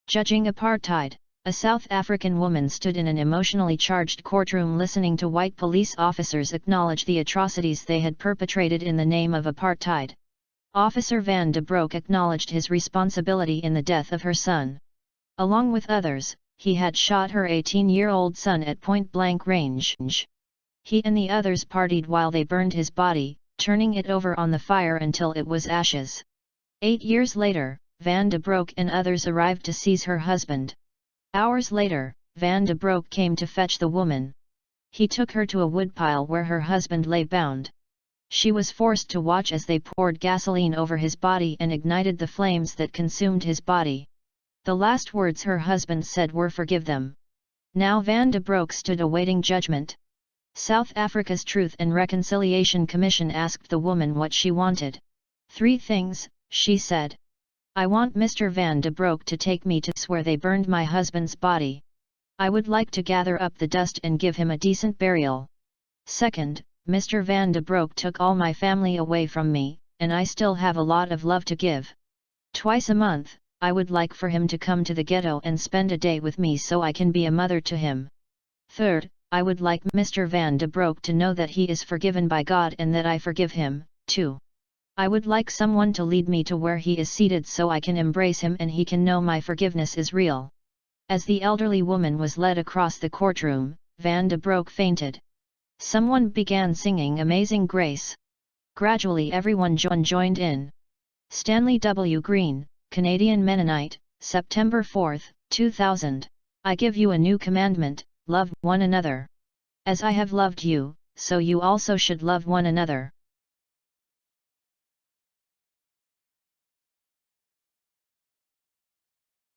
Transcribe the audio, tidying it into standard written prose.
Judging apartheid, a South African woman stood in an emotionally charged courtroom listening to white police officers acknowledge the atrocities they had perpetrated in the name of apartheid. Officer Van de Broek acknowledged his responsibility in the death of her son. Along with others, he had shot her 18-year-old son at point-blank range. He and the others partied while they burned his body, turning it over on the fire until it was ashes. 8 years later, Van de Broek and others arrived to seize her husband. Hours later, Van de Broek came to fetch the woman. He took her to a woodpile where her husband lay bound. She was forced to watch as they poured gasoline over his body and ignited the flames that consumed his body. The last words her husband said were "Forgive them." Now Van de Broek stood awaiting judgment. South Africa's Truth and Reconciliation Commission asked the woman what she wanted. 3 things, she said. I want Mr. Van de Broek to take me to where they burned my husband's body. I would like to gather up the dust and give him a decent burial. Second, Mr. Van de Broek took all my family away from me, and I still have a lot of love to give. Twice a month, I would like for him to come to the ghetto and spend a day with me so I can be a mother to him. Third, I would like Mr. Van de Broek to know that he is forgiven by God and that I forgive him, too. I would like someone to lead me to where he is seated so I can embrace him and he can know my forgiveness is real. As the elderly woman was led across the courtroom, Van de Broek fainted. Someone began singing Amazing Grace. Gradually everyone joined in. Stanley W. Green, Canadian Mennonite, September 4, 2000. I give you a new commandment, love one another. As I have loved you, so you also should love one another.